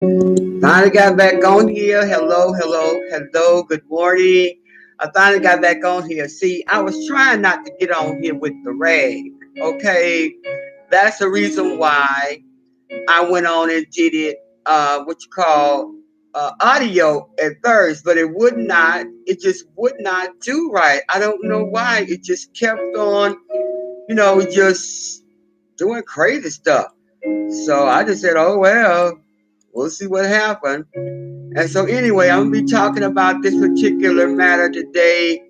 Finally got back on here. Hello, hello, hello. Good morning. I finally got back on here. See, I was trying not to get on here with the rag. Okay, that's the reason why I went on and did it. What you call audio at first, but it would not. It just would not do right. I don't know why. It just kept on, just doing crazy stuff. So I just said, oh well, we'll see what happens. And so, anyway, I'm gonna be talking about this particular matter today.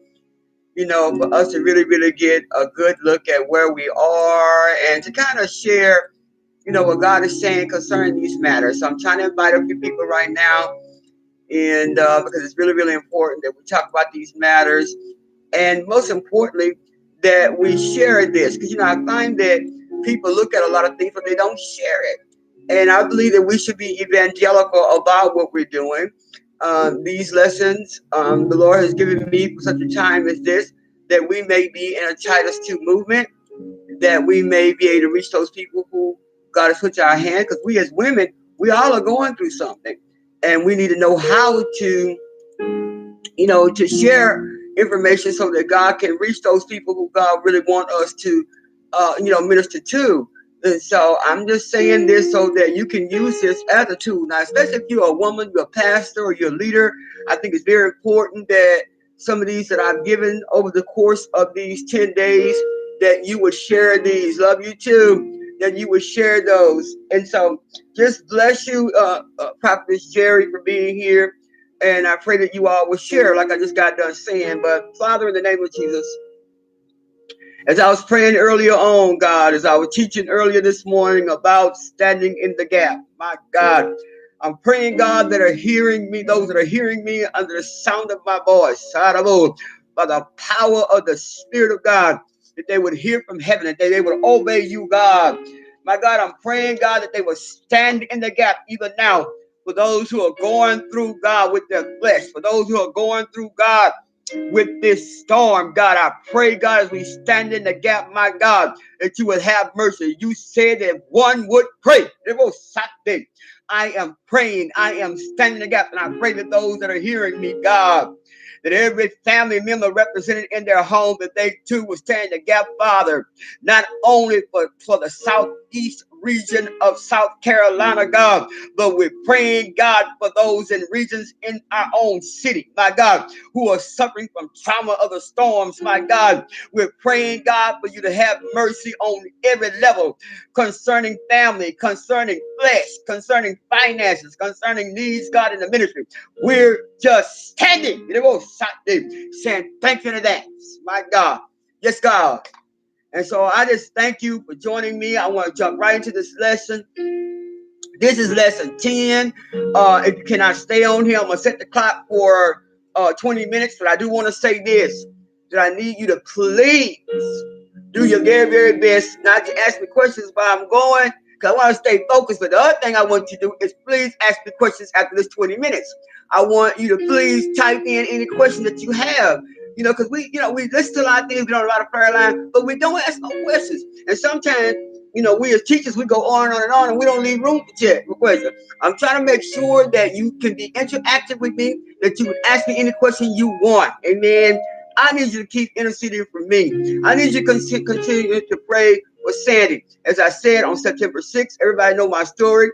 For us to really, really get a good look at where we are and to kind of share, what God is saying concerning these matters. So, I'm trying to invite a few people right now, and because it's really, really important that we talk about these matters, and most importantly, that we share this. Because I find that people look at a lot of things, but they don't share it. And I believe that we should be evangelical about what we're doing. These lessons the Lord has given me for such a time as this, that we may be in a Titus 2 movement, that we may be able to reach those people who God has put in our hand. Because we as women, we all are going through something. And we need to know how to share information so that God can reach those people who God really want us to, minister to. And so I'm just saying this so that you can use this as a tool. Now, especially if you're a woman, you're a pastor, or you're a leader, I think it's very important that some of these that I've given over the course of these 10 days, that you would share these. Love you too, that you would share those. And so just bless you, Prophet Jerry, for being here. And I pray that you all will share, like I just got done saying. But Father, in the name of Jesus, as I was praying earlier on, God, as I was teaching earlier this morning about standing in the gap, my God, I'm praying, God, that are hearing me, those that are hearing me under the sound of my voice, by the power of the Spirit of God, that they would hear from heaven, that they would obey you, God. My God, I'm praying, God, that they will stand in the gap even now for those who are going through, God, with their flesh, for those who are going through, God, with this storm, God. I pray, God, as we stand in the gap, my God, that you would have mercy. You said that one would pray. I am praying. I am standing in the gap, and I pray that those that are hearing me, God, that every family member represented in their home, that they too will stand in the gap, Father, not only for the southeast region of South Carolina, God, but we're praying, God, for those in regions in our own city, my God, who are suffering from trauma of the storms, my God. We're praying, God, for you to have mercy on every level concerning family, concerning flesh, concerning finances, concerning needs, God, in the ministry. We're just standing, saying thank you in advance, my God. Yes, God. And so I just thank you for joining me. I want to jump right into this lesson. This is lesson 10. If you cannot stay on here, I'm going to set the clock for 20 minutes. But I do want to say this, that I need you to please do your very, very best not to ask me questions while I'm going, because I want to stay focused. But the other thing I want you to do is please ask me questions after this 20 minutes. I want you to please type in any question that you have. Because we listen to a lot of things, we don't have a lot of prayer line, but we don't ask no questions. And sometimes, we as teachers, we go on and on, and we don't leave room for questions. I'm trying to make sure that you can be interactive with me, that you would ask me any question you want. Amen. I need you to keep interceding for me. I need you to continue to pray for Sandy. As I said on September 6th, everybody know my story.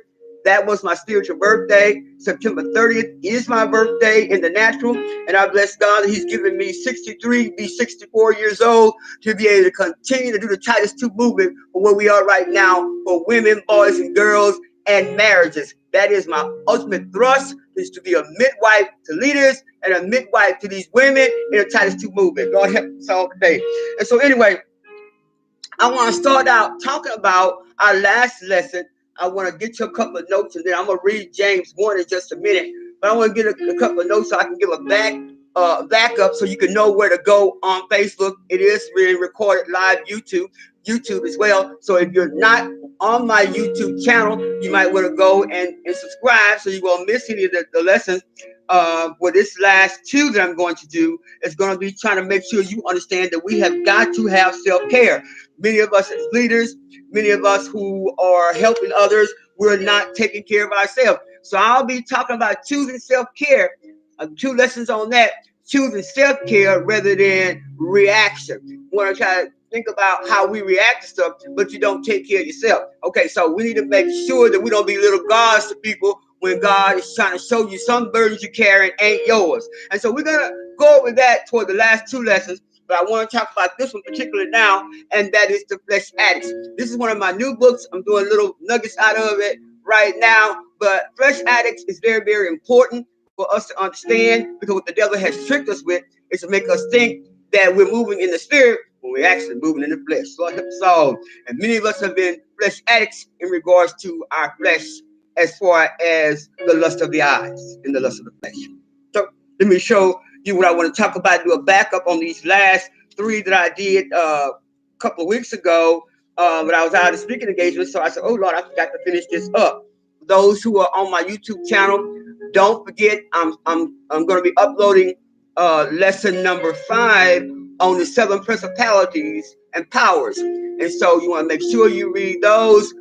That was my spiritual birthday. September 30th is my birthday in the natural. And I bless God that He's given me 63, be 64 years old, to be able to continue to do the Titus 2 movement for where we are right now for women, boys, and girls and marriages. That is my ultimate thrust, is to be a midwife to leaders and a midwife to these women in the Titus 2 movement. Lord help us all today. And so anyway, I want to start out talking about our last lesson. I want to get you a couple of notes, and then I'm going to read James 1 in just a minute. But I want to get a couple of notes so I can give a backup so you can know where to go on Facebook. It is being recorded live YouTube as well. So if you're not on my YouTube channel, you might want to go and subscribe so you won't miss any of the lessons. For this last two that I'm going to do is going to be trying to make sure you understand that we have got to have self-care. Many of us as leaders, many of us who are helping others, we're not taking care of ourselves. So I'll be talking about choosing self-care, 2 lessons on that, choosing self-care rather than reaction. We want to try to think about how we react to stuff, but you don't take care of yourself. Okay, so we need to make sure that we don't be little gods to people when God is trying to show you some burdens you're carrying ain't yours. And so we're going to go over that toward the last 2 lessons, but I want to talk about this one particularly now, and that is the FLESH-Addicts. This is one of my new books. I'm doing little nuggets out of it right now, but FLESH-Addicts is very, very important for us to understand, because what the devil has tricked us with is to make us think that we're moving in the spirit when we're actually moving in the flesh. So, and many of us have been flesh addicts in regards to our flesh, as far as the lust of the eyes and the lust of the flesh. So let me show you what I want to talk about, do a backup on these last 3 that I did a couple of weeks ago when I was out of speaking engagement. So I said, oh Lord, I forgot to finish this up. Those who are on my YouTube channel, don't forget, I'm going to be uploading lesson number 5 on the 7 principalities and powers. And so you want to make sure you read those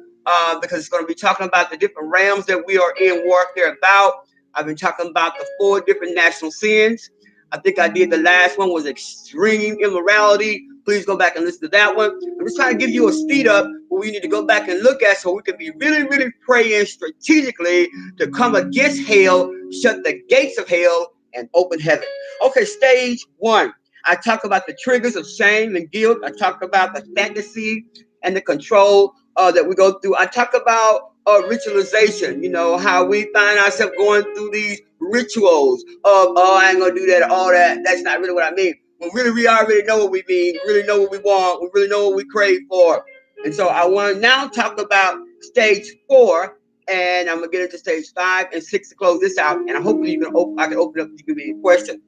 because it's going to be talking about the different realms that we are in warfare about. I've been talking about the 4 different national sins. I think I did the last one was extreme immorality. Please go back and listen to that one. I'm just trying to give you a speed up what we need to go back and look at so we can be really, really praying strategically to come against hell, shut the gates of hell, and open heaven. Okay, stage 1. I talk about the triggers of shame and guilt. I talk about the fantasy and the control that we go through. I talk about ritualization, you know, how we find ourselves going through these rituals of, oh, I ain't gonna do that, all that. That's not really what I mean. When really we already know what we mean, we really know what we want, we really know what we crave for. And so I want to now talk about stage 4, and I'm gonna get into stage 5 and 6 to close this out. And hopefully I can open up to give me any questions.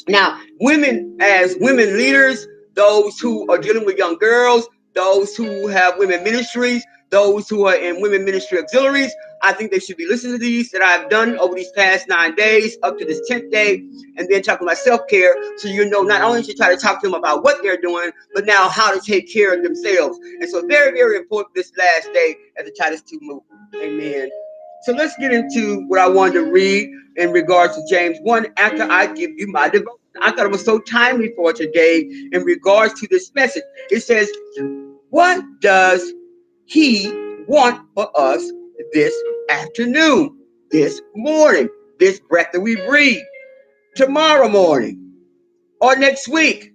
Now, women, as women leaders, those who are dealing with young girls, those who have women ministries, those who are in women ministry auxiliaries, I think they should be listening to these that I've done over these past 9 days up to this 10th day, and then talking about self-care, so you know not only to try to talk to them about what they're doing, but now how to take care of themselves. And so very, very important this last day as the Titus 2 movement. Amen. So let's get into what I wanted to read in regards to James 1 after I give you my devotion. I thought it was so timely for today in regards to this message. It says, what does he want for us this afternoon, this morning, this breath that we breathe, tomorrow morning, or next week?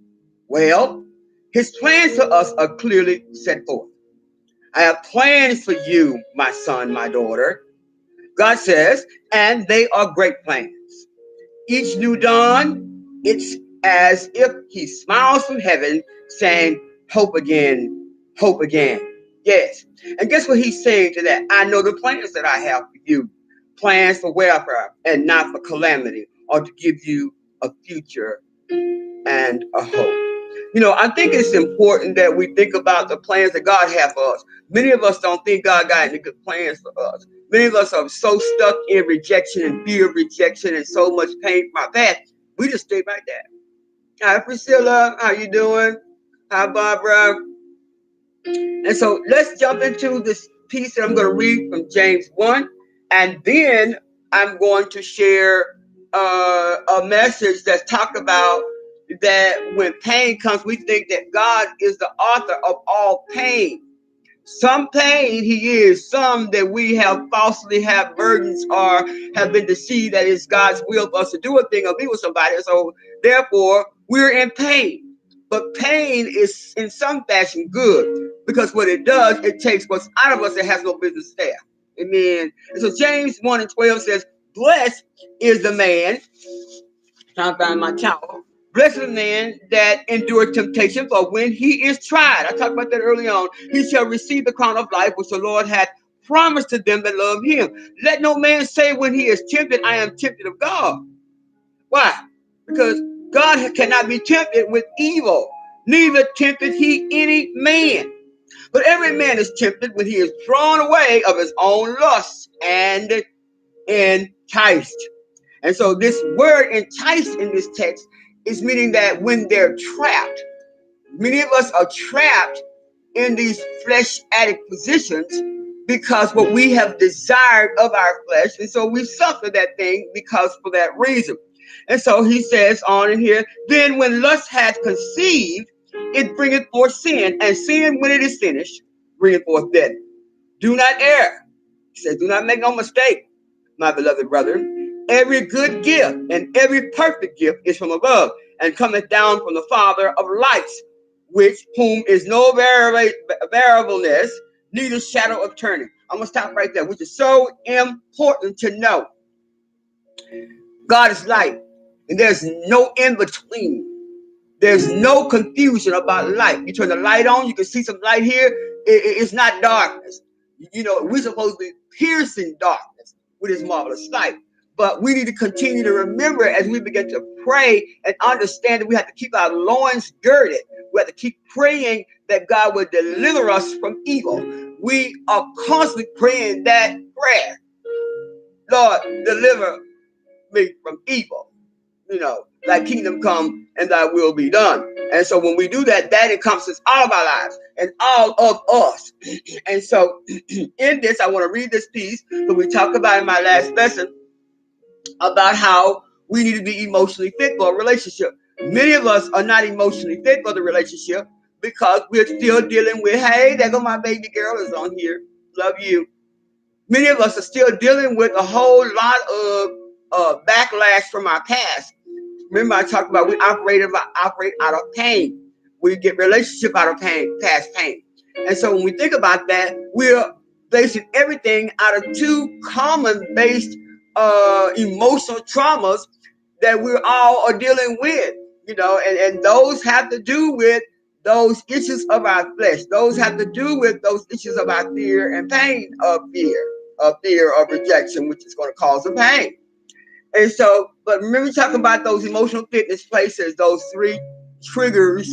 Well, his plans for us are clearly set forth. I have plans for you, my son, my daughter. God says, and they are great plans. Each new dawn, it's as if he smiles from heaven saying, hope again, hope again. Yes. And guess what he's saying to that? I know the plans that I have for you. Plans for welfare and not for calamity, or to give you a future and a hope. You know, I think it's important that we think about the plans that God has for us. Many of us don't think God got any good plans for us. Many of us are so stuck in rejection and fear of rejection and so much pain from our past, we just stay like that. Hi, Priscilla. How you doing? Hi, Barbara. And so let's jump into this piece that I'm going to read from James 1. And then I'm going to share a message that's talked about that when pain comes, we think that God is the author of all pain. Some pain he is, some that we have falsely have burdens or have been deceived that it's God's will for us to do a thing or be with somebody. So therefore, we're in pain. But pain is in some fashion good, because what it does, it takes what's out of us that has no business there. Amen. And so James 1:12 says, blessed is the man, trying to find my towel. Blessed is the man that endured temptation, for when he is tried, I talked about that early on, he shall receive the crown of life, which the Lord hath promised to them that love him. Let no man say when he is tempted, I am tempted of God. Why? Because God cannot be tempted with evil, neither tempted he any man. But every man is tempted when he is drawn away of his own lust and enticed. And so this word enticed in this text is meaning that when they're trapped, many of us are trapped in these flesh addict positions because what we have desired of our flesh, and so we suffer that thing because for that reason. And so he says on in here, then when lust hath conceived, it bringeth forth sin, and sin, when it is finished, bringeth forth death. Do not err. He says, do not make no mistake, my beloved brethren. Every good gift and every perfect gift is from above, and cometh down from the Father of lights, whom is no variableness, neither shadow of turning. I'm going to stop right there, which is so important to know. God is light, and there's no in-between. There's no confusion about light. You turn the light on, you can see some light here. It's not darkness. You know, we're supposed to be piercing darkness with his marvelous light. But we need to continue to remember as we begin to pray and understand that we have to keep our loins girded. We have to keep praying that God will deliver us from evil. We are constantly praying that prayer. Lord, deliver me from evil. You know, thy kingdom come and thy will be done. And so when we do that, that encompasses all of our lives and all of us. And so in this, I want to read this piece that we talked about in my last lesson about how we need to be emotionally fit for a relationship. Many of us are not emotionally fit for the relationship because we're still dealing with, hey, there go my baby girl is on here. Love you. Many of us are still dealing with a whole lot of backlash from our past. Remember, I talked about we operate out of pain. We get relationship out of pain, past pain. And so when we think about that, we're basing everything out of two common-based emotional traumas that we all are dealing with. You know, and those have to do with those issues of our flesh. Those have to do with those issues of our fear and pain of fear of rejection, which is going to cause a pain. And so, but remember talking about those emotional fitness places, those three triggers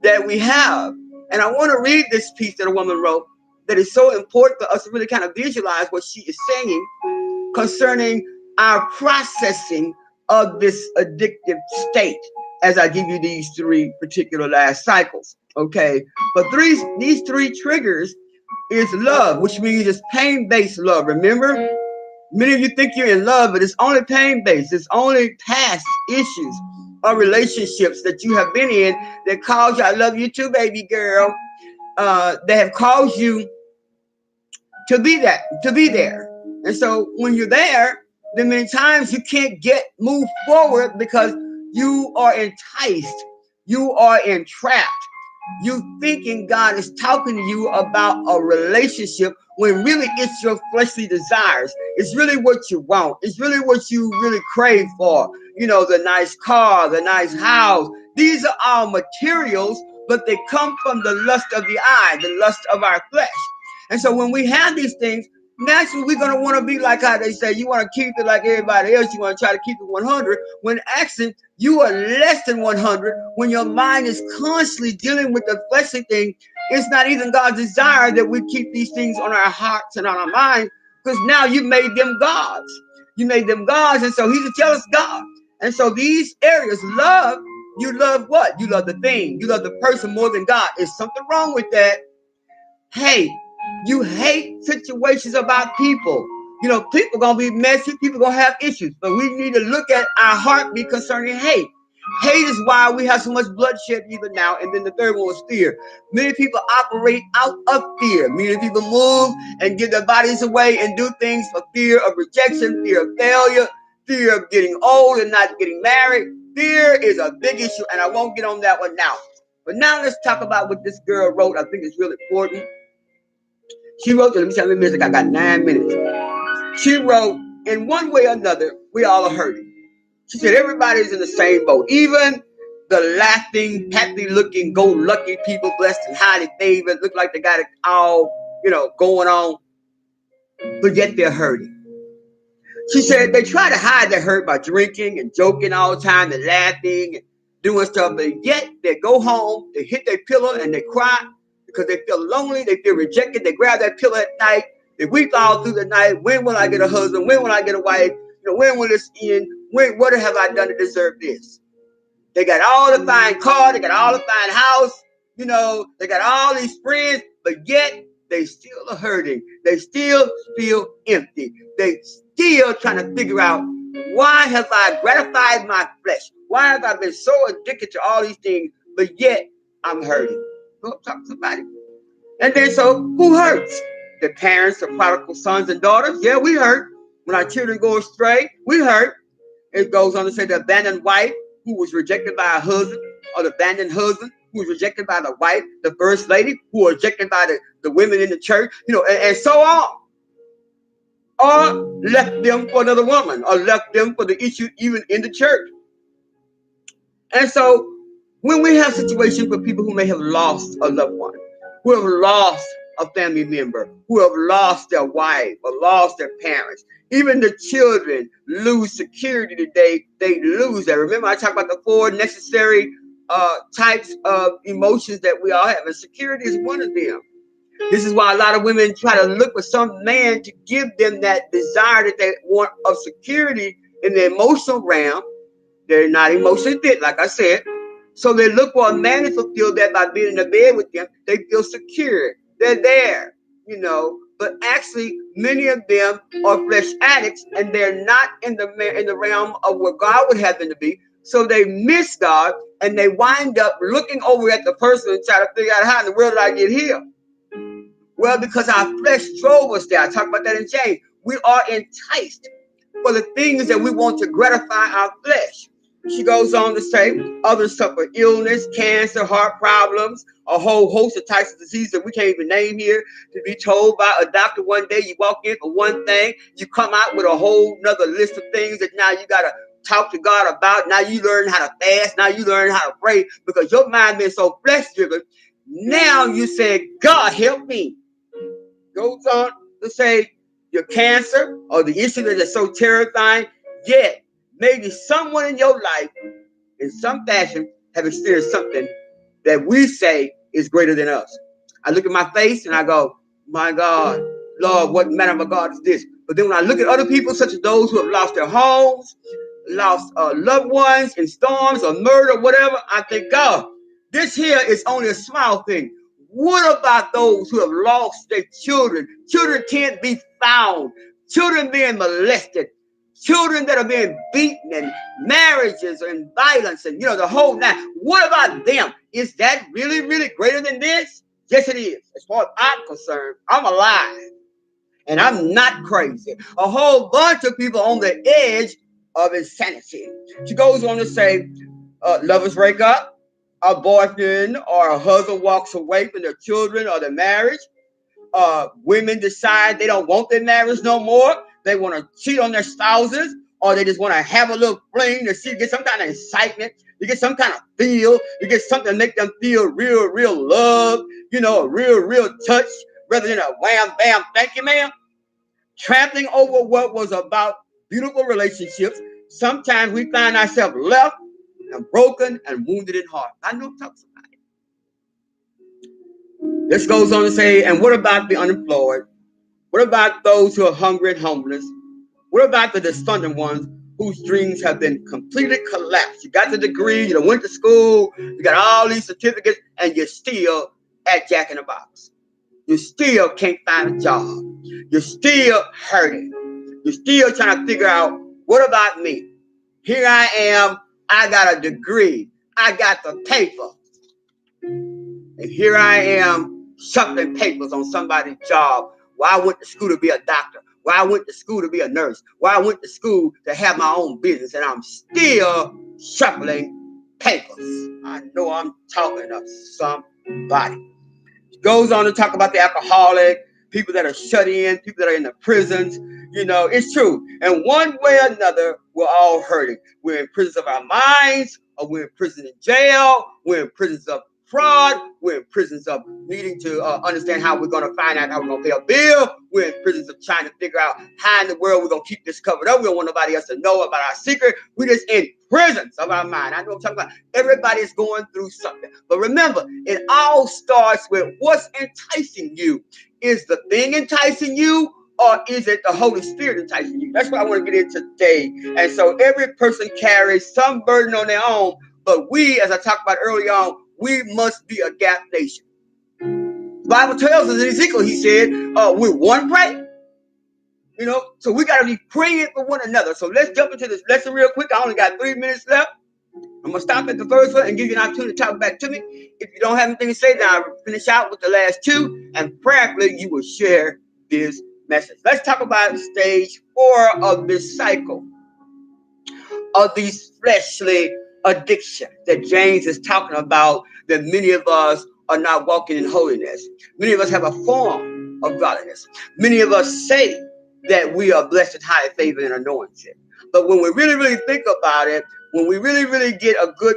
that we have. And I want to read this piece that a woman wrote that is so important for us to really kind of visualize what she is saying concerning our processing of this addictive state as I give you these three particular last cycles. Okay. But these three triggers is love, which means it's pain-based love. Remember? Many of you think you're in love, but it's only pain-based. It's only past issues or relationships that you have been in that cause you, I love you too, baby girl, that have caused you to be there. And so when you're there, then many times you can't move forward because you are enticed. You are entrapped. You thinking God is talking to you about a relationship when really it's your fleshly desires. It's really what you want. It's really what you really crave for. You know, the nice car, the nice house. These are all materials, but they come from the lust of the eye, the lust of our flesh. And so when we have these things, naturally we're going to want to be like how they say, you want to keep it like everybody else. You want to try to keep it 100 when actually you are less than 100 when your mind is constantly dealing with the fleshly thing. It's not even God's desire that we keep these things on our hearts and on our minds, because now you made them gods. You made them gods, and so he's a jealous God. And so these areas, love, you love what? You love the thing. You love the person more than God. Is something wrong with that? Hey, you hate situations about people. You know, people gonna be messy, people gonna have issues, but we need to look at our heartbeat concerning hate. Hate is why we have so much bloodshed even now. And then the third one was fear. Many people operate out of fear. Many people move and give their bodies away and do things for fear of rejection, fear of failure, fear of getting old and not getting married. Fear is a big issue, and I won't get on that one now. But now let's talk about what this girl wrote. I think it's really important. She wrote, let me tell you a minute, I got 9 minutes. She wrote, in one way or another, we all are hurting. She said, everybody's in the same boat. Even the laughing, happy-looking, go-lucky people, blessed and highly favored, look like they got it all, you know, going on. But yet they're hurting. She said they try to hide their hurt by drinking and joking all the time and laughing and doing stuff. But yet they go home, they hit their pillow and they cry because they feel lonely, they feel rejected. They grab that pillow at night. They weep all through the night. When will I get a husband? When will I get a wife? You know, when will this end? What have I done to deserve this? They got all the fine car. They got all the fine house. You know, they got all these friends. But yet They still are hurting. They still feel empty. They still trying to figure out, why have I gratified my flesh? Why have I been so addicted to all these things, but yet I'm hurting? Go talk to somebody. And then so who hurts? The parents, the prodigal sons and daughters. Yeah, we hurt. When our children go astray, we hurt. It goes on to say the abandoned wife who was rejected by her husband, or the abandoned husband who was rejected by the wife, the first lady who was rejected by the women in the church, and so on. Or left them for another woman, or left them for the issue even in the church. And so when we have situations with people who may have lost a loved one, who have lost a family member, who have lost their wife or lost their parents, even the children lose security today, they lose that. Remember, I talked about the 4 necessary types of emotions that we all have, and security is one of them. This is why a lot of women try to look for some man to give them that desire that they want of security in the emotional realm. They're not emotionally fit, like I said. So they look for a man to fulfill that by being in the bed with them. They feel secure. They're there, But actually, many of them are flesh addicts, and they're not in the realm of where God would have them to be. So they miss God, and they wind up looking over at the person and try to figure out, how in the world did I get here? Well, because our flesh drove us there. I talked about that in James. We are enticed for the things that we want to gratify our flesh. She goes on to say, others suffer illness, cancer, heart problems, a whole host of types of diseases that we can't even name here. To be told by a doctor one day, you walk in for one thing, you come out with a whole nother list of things that now you got to talk to God about. Now you learn how to fast. Now you learn how to pray, because your mind been so flesh-driven. Now you say, God, help me. Goes on to say, your cancer or the issue that is so terrifying, yet maybe someone in your life in some fashion have experienced something that we say is greater than us. I look at my face and I go, my God, Lord, what manner of God is this? But then when I look at other people, such as those who have lost their homes, lost loved ones in storms or murder or whatever, I think, God, this here is only a small thing. What about those who have lost their children? Children can't be found. Children being molested. Children that are being beaten, and marriages and violence, and the whole nine. What about them? Is that really, really greater than this? Yes, it is. As far as I'm concerned, I'm alive. And I'm not crazy. A whole bunch of people on the edge of insanity. She goes on to say, lovers break up, a boyfriend or a husband walks away from their children or their marriage. Women decide they don't want their marriage no more. They want to cheat on their spouses, or they just want to have a little fling to see, get some kind of excitement, to get some kind of feel, to get something to make them feel real, real love, a real, real touch, rather than a wham, bam, thank you, ma'am. Trampling over what was about beautiful relationships. Sometimes we find ourselves left and broken and wounded in heart. I know I'm talking about it. This goes on to say, and what about the unemployed? What about those who are hungry and homeless? What about the despondent ones whose dreams have been completely collapsed? You got the degree, you went to school, you got all these certificates, and you're still at Jack in the Box. You still can't find a job. You're still hurting. You're still trying to figure out, what about me? Here I am. I got a degree. I got the paper. And here I am shuffling papers on somebody's job. Why I went to school to be a doctor. Why I went to school to be a nurse. Why I went to school to have my own business. And I'm still shuffling papers. I know I'm talking to somebody. Goes on to talk about the alcoholic, people that are shut in, people that are in the prisons. It's true. And one way or another, we're all hurting. We're in prisons of our minds, or we're in prison in jail. We're in prisons of fraud. We're in prisons of needing to understand how we're going to find out how we're going to pay a bill. We're in prisons of trying to figure out how in the world we're going to keep this covered up. We don't want nobody else to know about our secret. We're just in prisons of our mind. I know I'm talking about. Everybody's going through something. But remember, it all starts with what's enticing you. Is the thing enticing you, or is it the Holy Spirit enticing you? That's what I want to get into today. And so every person carries some burden on their own. But we, as I talked about earlier on, we must be a gap nation. The Bible tells us in Ezekiel, he said, with one prayer. You know, so we got to be praying for one another. So let's jump into this lesson real quick. I only got 3 minutes left. I'm going to stop at the first one and give you an opportunity to talk back to me. If you don't have anything to say, then I'll finish out with the last two. And prayerfully, you will share this message. Let's talk about stage 4 of this cycle of these fleshly addictions that James is talking about, that many of us are not walking in holiness. Many of us have a form of godliness. Many of us say that we are blessed, highly favored, and anointed. But when we really, really think about it, when we really, really get a good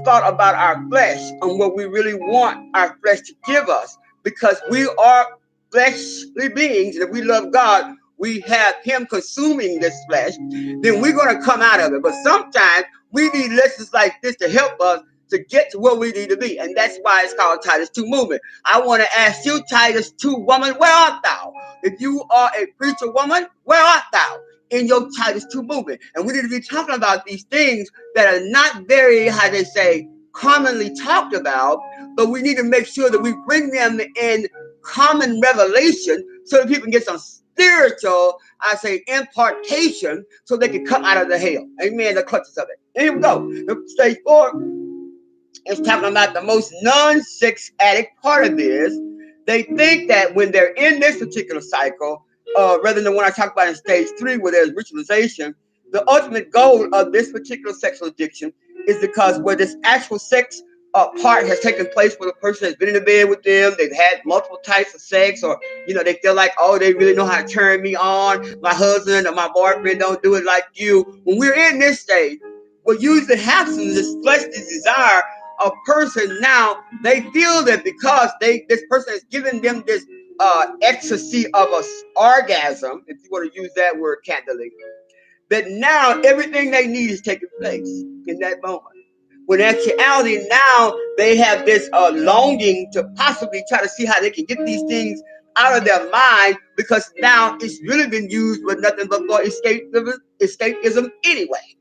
thought about our flesh and what we really want our flesh to give us, because we are fleshly beings, and if we love God, we have him consuming this flesh, then we're going to come out of it. But sometimes we need lessons like this to help us to get to where we need to be. And that's why it's called Titus 2 movement. I want to ask you, Titus 2 woman, where art thou? If you are a preacher woman, where art thou in your Titus 2 movement? And we need to be talking about these things that are not very, how they say, commonly talked about, but we need to make sure that we bring them in common revelation so that people can get some spiritual, I say, impartation, so they can come out of the hell. Amen. The clutches of it. And here we go. Stage 4 is talking about the most non-sex addict part of this. They think that when they're in this particular cycle, rather than when I talk about in stage 3, where there's ritualization, the ultimate goal of this particular sexual addiction is because where this actual sex part has taken place, where the person has been in the bed with them, they've had multiple types of sex, or they feel like, oh, they really know how to turn me on. My husband or my boyfriend don't do it like you. When we're in this stage, what usually happens is this fleshly desire. A person now, they feel that because this person has given them this ecstasy of an orgasm, if you want to use that word candidly, that now everything they need is taking place in that moment. When in actuality, now they have this longing to possibly try to see how they can get these things out of their mind, because now it's really been used with nothing but for escapism anyway.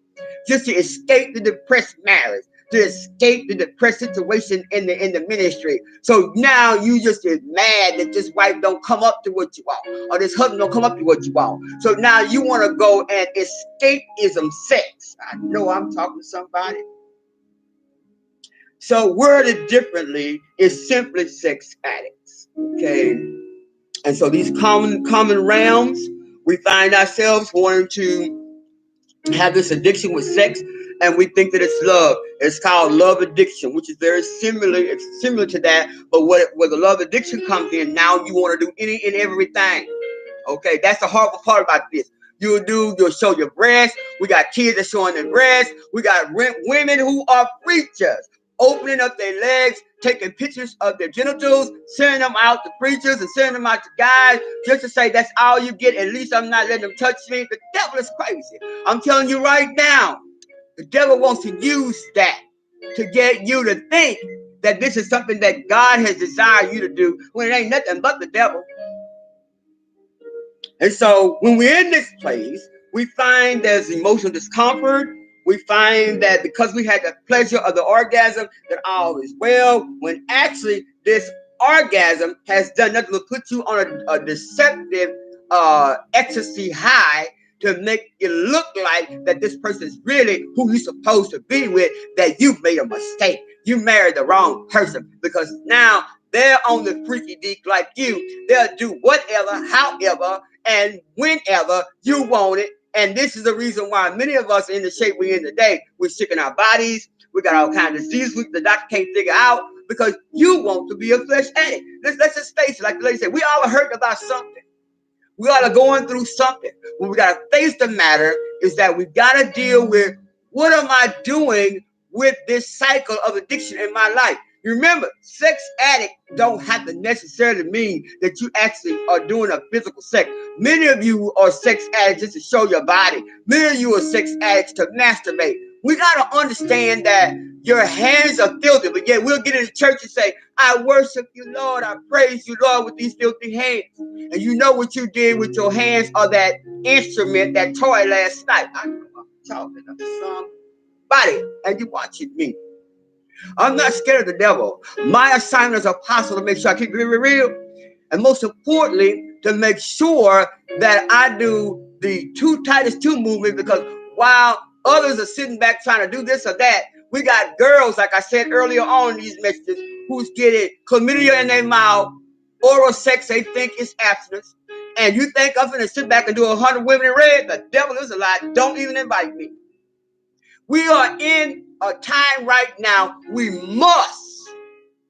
Just to escape the depressed marriage, to escape the depressed situation in the ministry. So now you just is mad that this wife don't come up to what you want, or this husband don't come up to what you want. So now you want to go and escapism sex. I know I'm talking to somebody. So worded differently is simply sex addicts. Okay. And so these common realms, we find ourselves wanting to have this addiction with sex, and we think that it's love. It's called love addiction, which is very similar. It's similar to that, but where the love addiction comes in, now you want to do any and everything. Okay, that's the horrible part about this. You'll show your breasts. We got kids that showing their breasts. We got women who are preachers, opening up their legs, taking pictures of their genitals, sending them out to preachers and sending them out to guys, just to say that's all you get. At least I'm not letting them touch me. The devil is crazy. I'm telling you right now, the devil wants to use that to get you to think that this is something that God has desired you to do, when it ain't nothing but the devil. And so when we're in this place, we find there's emotional discomfort. We find that because we had the pleasure of the orgasm, that all is well, when actually this orgasm has done nothing but put you on a deceptive ecstasy high to make it look like that this person is really who you're supposed to be with, that you've made a mistake. You married the wrong person, because now they're on the freaky deek like you. They'll do whatever, however, and whenever you want it. And this is the reason why many of us are in the shape we're in today. We're sick in our bodies. We got all kinds of diseases the doctor can't figure out, because you want to be a flesh addict. Let's just face it, like the lady said, we all are hurt about something. We all are going through something. What we got to face the matter is that we got to deal with, what am I doing with this cycle of addiction in my life? Remember, sex addict don't have to necessarily mean that you actually are doing a physical sex. Many of you are sex addicts just to show your body. Many of you are sex addicts to masturbate. We got to understand that your hands are filthy, but yet we'll get into church and say, I worship you, Lord. I praise you, Lord, with these filthy hands. And you know what you did with your hands, or that instrument, that toy last night. I know I'm talking to somebody, and you're watching me. I'm not scared of the devil. My assignment as apostle to make sure I keep it real. And most importantly, to make sure that I do the Titus 2 movement, because while others are sitting back trying to do this or that, we got girls, like I said earlier on in these messages, who's getting chlamydia in their mouth, oral sex they think is abstinence. And you think I'm going to sit back and do 100 women in red? The devil is a lie. Don't even invite me. We are in a time right now, we must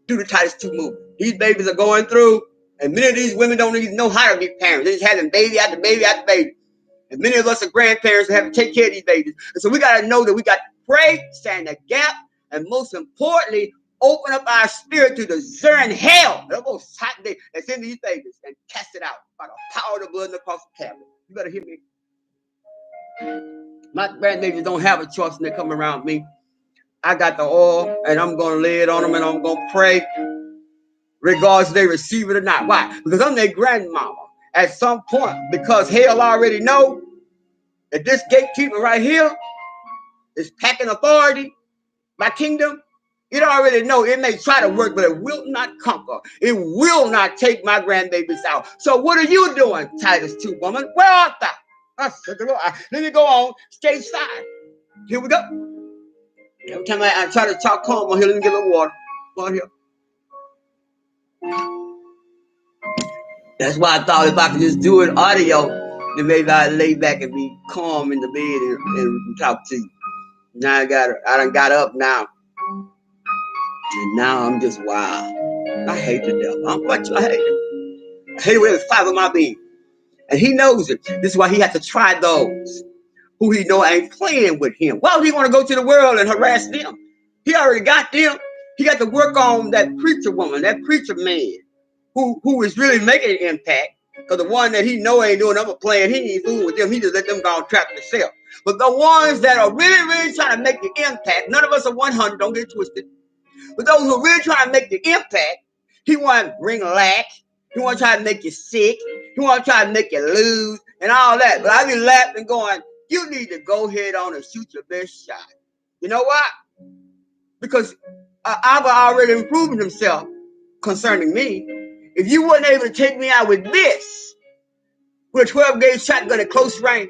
do the Titus 2 movement. These babies are going through, and many of these women don't even know how to be parents. They're just having baby after baby after baby. And many of us are grandparents and have to take care of these babies. And so we got to know that we got to pray, stand the gap, and most importantly, open up our spirit to discern hell that's in these babies and cast it out by the power of the blood and the cross of Calvary. You better hear me. My grandbabies don't have a choice when they come around me. I got the oil, and I'm going to lay it on them, and I'm going to pray, regardless if they receive it or not. Why? Because I'm their grandmama. At some point, because hell already know that this gatekeeper right here is packing authority, my kingdom, it already know it may try to work, but it will not conquer. It will not take my grandbabies out. So what are you doing, Titus 2 woman? Where art thou? Let me go on stage 5. Here we go. Every time I try to talk calm on here, let me get a little water. Go on here. That's why I thought if I could just do it audio, then maybe I'd lay back and be calm in the bed and talk to you. Now I done got up now. And now I'm just wild. I hate the devil. I hate him. I hate it with the fiber of my being. And he knows it. This is why he has to try those who he know ain't playing with him. Why would he want to go to the world and harass them? He already got them. He got to work on that preacher woman, that preacher man, who is really making an impact. Because the one that he know ain't doing nothing playing, he ain't fooling with them. He just let them go and trap themselves. But the ones that are really, really trying to make the impact, none of us are 100, don't get twisted. But those who are really trying to make the impact, he want to bring lack. He want to try to make you sick. He want to try to make you lose and all that. But I be laughing going, you need to go ahead on and shoot your best shot. You know what? Because Abba already proven himself concerning me. If you weren't able to take me out with this, with a 12-gauge shotgun at close range,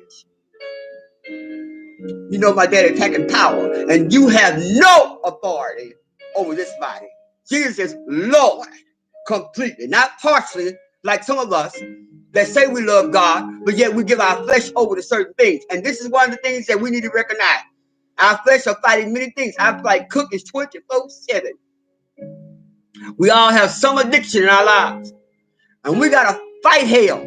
you know my daddy attacking power, and you have no authority over this body. Jesus is Lord completely, not partially, like some of us that say we love God, but yet we give our flesh over to certain things. And this is one of the things that we need to recognize. Our flesh are fighting many things. Our flight cookies 24/7. We all have some addiction in our lives, and we got to fight hell.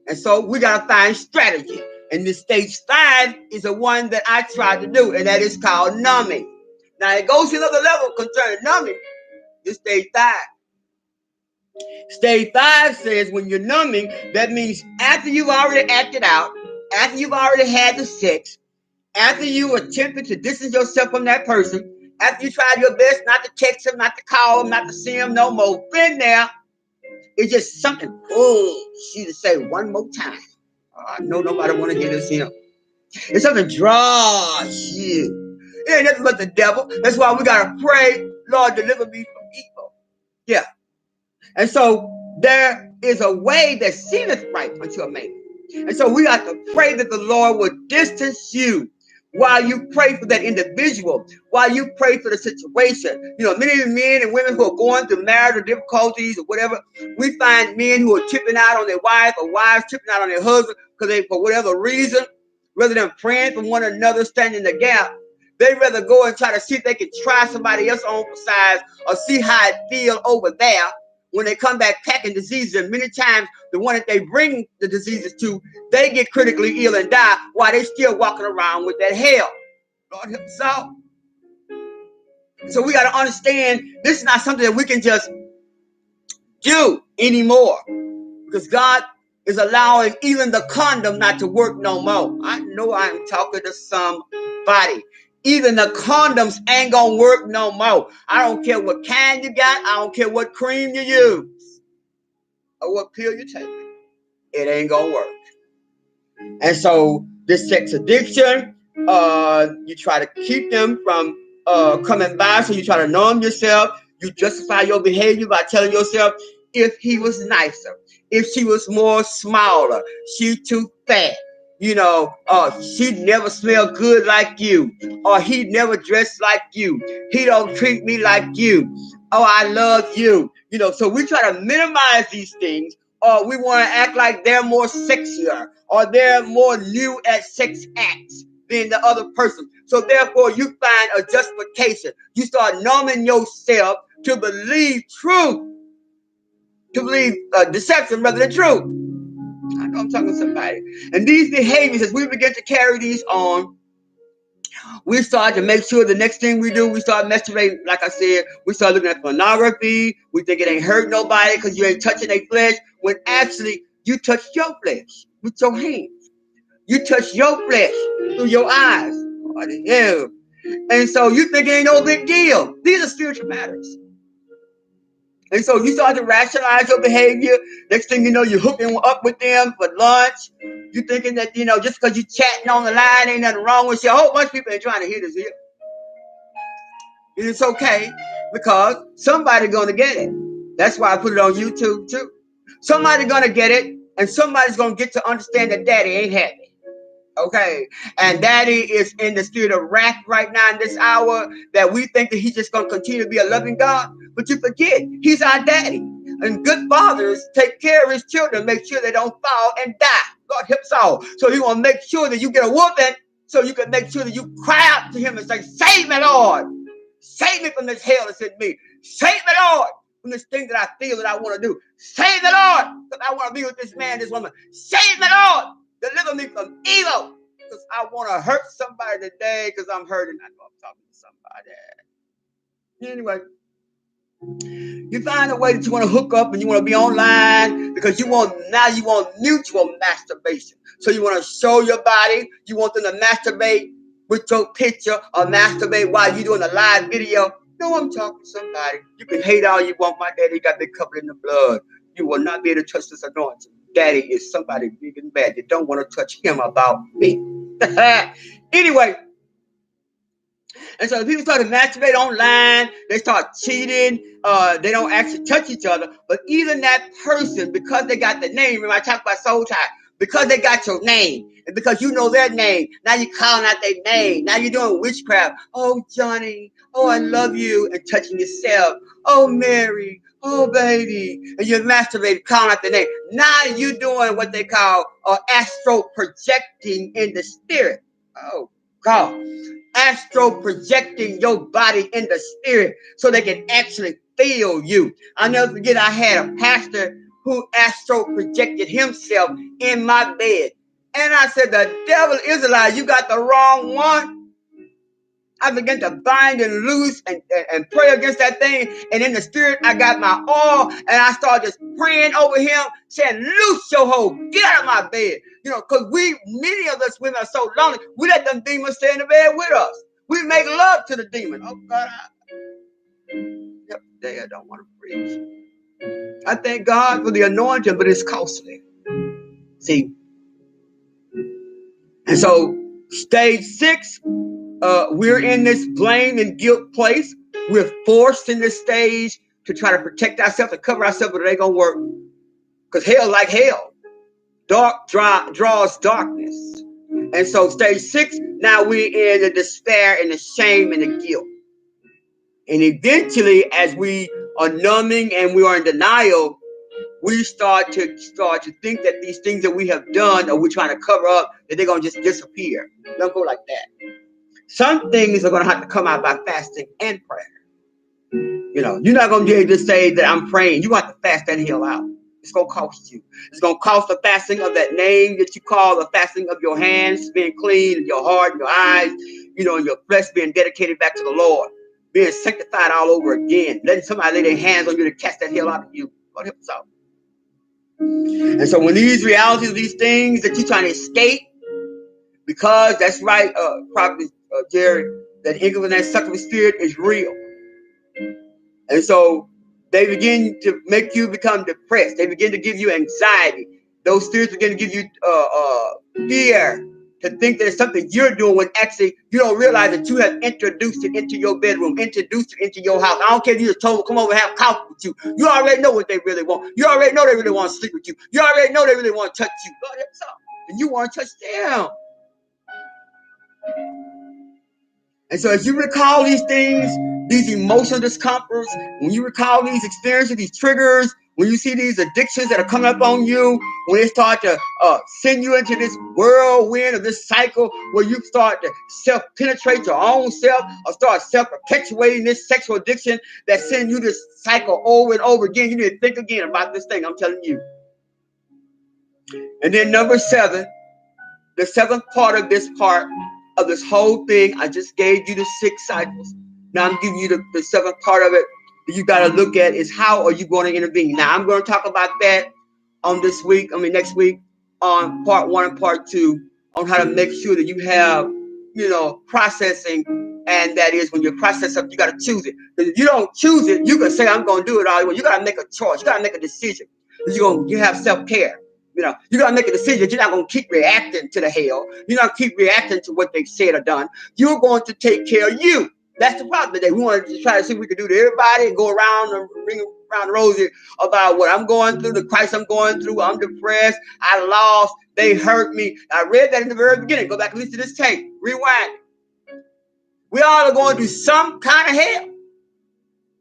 And so we got to find strategy. And this stage 5 is the one that I tried to do, and that is called numbing. Now, it goes to another level concerning numbing. This stage 5. Stage 5 says when you're numbing, that means after you've already acted out, after you've already had the sex, after you attempted to distance yourself from that person, after you tried your best not to text him, not to call him, not to see him no more, been there, it's just something, she to say one more time. I know nobody want to hear this here. It's something draws you. It ain't nothing but the devil. That's why we got to pray, Lord, deliver me from evil. Yeah. And so there is a way that seemeth right unto a man. And so we have to pray that the Lord would distance you while you pray for that individual, while you pray for the situation. You know, many of the men and women who are going through marital difficulties or whatever, we find men who are tripping out on their wife or wives tripping out on their husband because they, for whatever reason, rather than praying for one another, standing in the gap, they'd rather go and try to see if they can try somebody else on besides or see how it feels over there when they come back packing diseases. And many times the one that they bring the diseases to, they get critically ill and die while they still walking around with that hell. Lord help us out. So we got to understand this is not something that we can just do anymore, because God is allowing even the condom not to work no more. I know I'm talking to somebody. Even the condoms ain't gonna work no more. I don't care what kind you got. I don't care what cream you use or what pill you take. It ain't gonna work. And so this sex addiction, you try to keep them from coming by, so you try to numb yourself. You justify your behavior by telling yourself, if he was nicer, if she was more smaller, she too fat, she'd never smell good like you, or he never dressed like you, he don't treat me like you, oh, I love you. So we try to minimize these things, or we want to act like they're more sexier, or they're more new at sex acts than the other person. So therefore, you find a justification. You start numbing yourself to believe truth, to believe deception rather than truth. I know I'm talking to somebody. And these behaviors, as we begin to carry these on, we start to make sure the next thing we do, we start masturbating. Like I said, we start looking at pornography. We think it ain't hurt nobody because you ain't touching their flesh, when actually you touch your flesh with your hands. You touch your flesh through your eyes. What the hell? And so you think it ain't no big deal. These are spiritual matters. And so you start to rationalize your behavior. Next thing you know, you're hooking up with them for lunch. You're thinking that, just because you're chatting on the line, ain't nothing wrong with you. A whole bunch of people ain't trying to hear this here. And it's okay, because somebody's going to get it. That's why I put it on YouTube too. Somebody's going to get it, and somebody's going to get to understand that daddy ain't happy. Okay, and daddy is in the spirit of wrath right now in this hour, that we think that he's just going to continue to be a loving God. But you forget, he's our daddy. And good fathers take care of his children, make sure they don't fall and die. God helps all. So he want to make sure that you get a whooping, so you can make sure that you cry out to him and say, save me, Lord. Save me from this hell that's in me. Save me, Lord, from this thing that I feel that I want to do. Save me, Lord, because I want to be with this man, this woman. Save me, Lord. Deliver me from evil, because I want to hurt somebody today, because I'm hurting. I know I'm talking to somebody. Anyway, you find a way that you want to hook up and you want to be online, because you want mutual masturbation. So you want to show your body. You want them to masturbate with your picture, or masturbate while you're doing a live video. No, I'm talking to somebody. You can hate all you want. My daddy got me covered in the blood. You will not be able to touch this anointing. Daddy is somebody big and bad. You don't want to touch him about me. Anyway, and so people start to masturbate online. They start cheating. They don't actually touch each other. But even that person, because they got the name, remember I talked about soul tie, because they got your name, and because you know their name, now you're calling out their name. Now you're doing witchcraft. Oh, Johnny. Oh, I love you. And touching yourself. Oh, Mary. Oh, baby. And you're masturbating, calling out the name. Now you're doing what they call astral projecting in the spirit. Oh, God. Astral projecting your body in the spirit, so they can actually feel you. I'll never forget, I had a pastor who astral projected himself in my bed. And I said, the devil is a lie. You got the wrong one. I began to bind and loose and pray against that thing. And in the spirit, I got my oil, and I started just praying over him, saying, loose your hold, get out of my bed. Because many of us women are so lonely, we let them demons stay in the bed with us. We make love to the demon. Oh, God, I don't want to preach. I thank God for the anointing, but it's costly. See? And so, stage 6, we're in this blame and guilt place. We're forced in this stage to try to protect ourselves and cover ourselves, but it ain't going to work. Because hell, like hell, dark draws darkness. And so stage 6, now we're in the despair and the shame and the guilt. And eventually, as we are numbing and we are in denial, we start to think that these things that we have done, or we're trying to cover up, that they're going to just disappear. Don't go like that. Some things are going to have to come out by fasting and prayer. You're not going to be able to say that I'm praying. You have to fast that hell out. It's going to cost you. It's going to cost the fasting of that name that you call, the fasting of your hands being clean, and your heart, and your eyes, and your flesh being dedicated back to the Lord, being sanctified all over again, letting somebody lay their hands on you to cast that hell out of you. God help us out. And so when these realities, these things that you're trying to escape, because that's right, Prophet Jerry, that ignorant and that succubus spirit is real. And so they begin to make you become depressed. They begin to give you anxiety. Those spirits begin to give you fear. to think that it's something you're doing when actually you don't realize that you have introduced it into your bedroom, introduced it into your house. I don't care if you just told them, come over and have coffee with you. You already know what they really want. You already know they really want to sleep with you. You already know they really want to touch you. And you want to touch them. And so as you recall these things, these emotional discomforts, when you recall these experiences, these triggers, when you see these addictions that are coming up on you, when they start to send you into this whirlwind of this cycle where you start to self-penetrate your own self or start self-perpetuating this sexual addiction that sends you this cycle over and over again, you need to think again about this thing, I'm telling you. And then number 7, the 7th part of this whole thing, I just gave you the 6 cycles. Now I'm giving you the 7th part of it that you got to look at is how are you going to intervene. Now I'm going to talk about that next week on part 1 and part 2 on how to make sure that you have, processing. And that is when you process something, you got to choose it. Because if you don't choose it, you can say, I'm going to do it all the way. You got to make a choice. You got to make a decision. You have self-care. You got to make a decision that you're not going to keep reacting to the hell. You're not keep reacting to what they've said or done. You're going to take care of you. That's the problem today. We want to try to see what we can do to everybody and go around and ring around the rosy about what I'm going through, the crisis I'm going through. I'm depressed. I lost. They hurt me. I read that in the very beginning. Go back and listen to this tape. Rewind. We all are going through some kind of hell.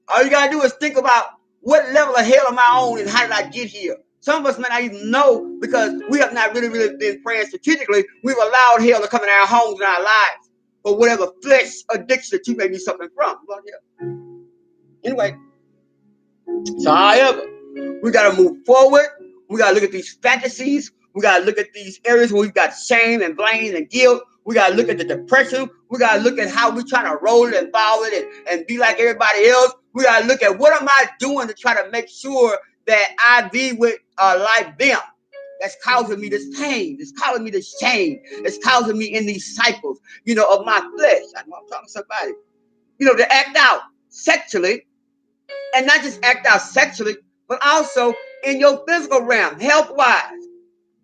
All you got to do is think about what level of hell am I on and how did I get here? Some of us may not even know because we have not really been praying strategically. We've allowed hell to come in our homes and our lives for whatever flesh addiction that you may be suffering from. Anyway, so however, we got to move forward. We got to look at these fantasies. We got to look at these areas where we've got shame and blame and guilt. We got to look at the depression. We got to look at how we're trying to roll it and follow it and be like everybody else. We got to look at what am I doing to try to make sure that I be with like them. That's causing me this pain. It's causing me this shame. It's causing me in these cycles, of my flesh. I know I'm talking to somebody. To act out sexually, and not just act out sexually, but also in your physical realm, health-wise.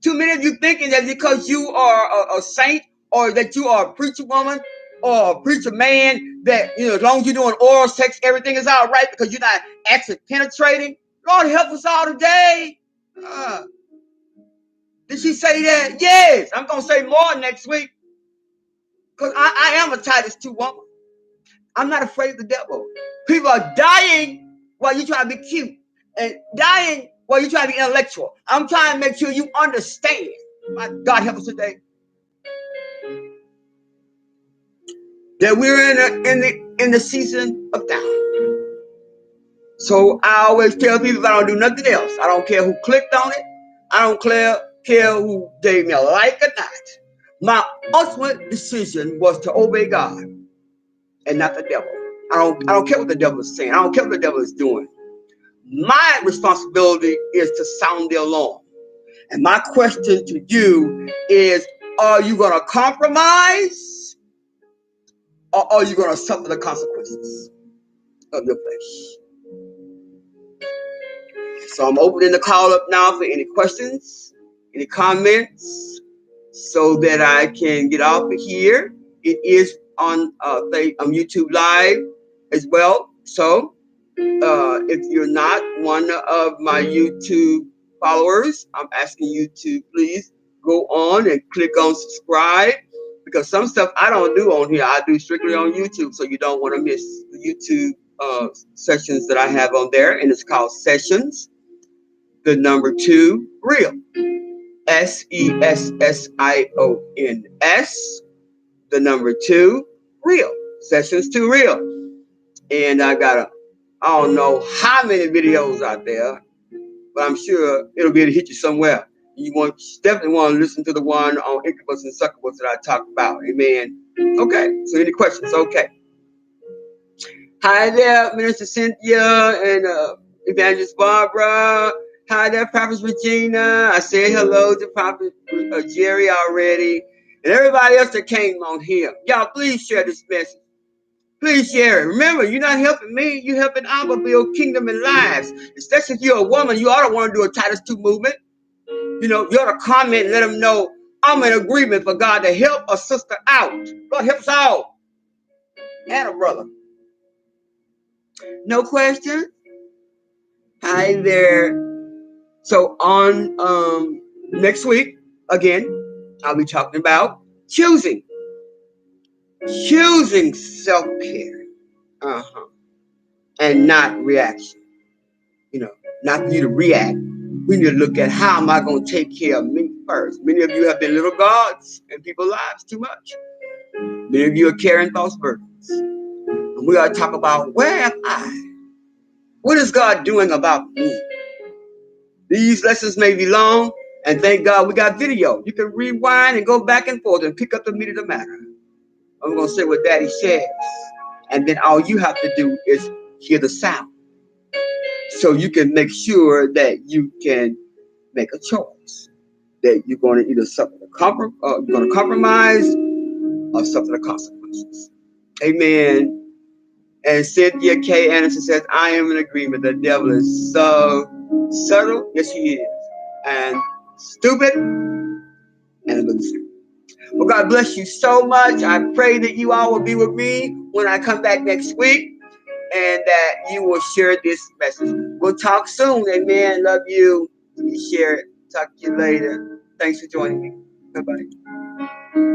Too many of you thinking that because you are a saint or that you are a preacher woman or a preacher man, that, as long as you're doing oral sex, everything is all right because you're not actually penetrating. Lord, help us all today. Did she say that? Yes. I'm going to say more next week because I am a Titus 2 woman. I'm not afraid of the devil. People are dying while you try to be cute and dying while you try to be intellectual. I'm trying to make sure you understand. My God, help us today. That we're in the season of doubt. So I always tell people if I don't do nothing else, I don't care who clicked on it. I don't care who gave me a like or not. My ultimate decision was to obey God and not the devil. I don't care what the devil is saying. I don't care what the devil is doing. My responsibility is to sound the alarm. And my question to you is, are you going to compromise or are you going to suffer the consequences of your flesh? So I'm opening the call up now for any questions, any comments, so that I can get off of here. It is on YouTube Live as well. So if you're not one of my YouTube followers, I'm asking you to please go on and click on subscribe, because some stuff I don't do on here. I do strictly on YouTube, so you don't want to miss the YouTube sessions that I have on there, and it's called Sessions, the number 2, Real. SESSIONS, the number 2, Real. Sessions 2 Real. And I got I don't know how many videos out there, but I'm sure it'll be able to hit you somewhere. You definitely want to listen to the one on incubus and succubus that I talked about. Amen. Okay. So any questions? Okay. Hi there, Minister Cynthia and Evangelist Barbara. Hi there, Prophet Regina. I said hello to Prophet Jerry already. And everybody else that came on here. Y'all, please share this message. Please share it. Remember, you're not helping me. You're helping Abba build kingdom and lives. Especially if you're a woman, you ought to want to do a Titus 2 movement. You ought to comment and let them know I'm in agreement for God to help a sister out. God help us all. And a brother. No question? Hi there. So on next week, again, I'll be talking about choosing self-care. And not reaction. Not for you to react. We need to look at how am I going to take care of me first. Many of you have been little gods in people's lives too much. Many of you are carrying false burdens. And we got to talk about where am I? What is God doing about me? These lessons may be long, and thank God we got video. You can rewind and go back and forth and pick up the meat of the matter. I'm going to say what Daddy says, and then all you have to do is hear the sound. So you can make sure that you can make a choice that you're going to either suffer you're going to compromise or suffer the consequences. Amen. And Cynthia K. Anderson says, I am in agreement. The devil is so subtle. Yes, he is. And stupid and elusive. Well, God bless you so much. I pray that you all will be with me when I come back next week and that you will share this message. We'll talk soon. Amen. Love you. Please share it. Talk to you later. Thanks for joining me. Bye-bye.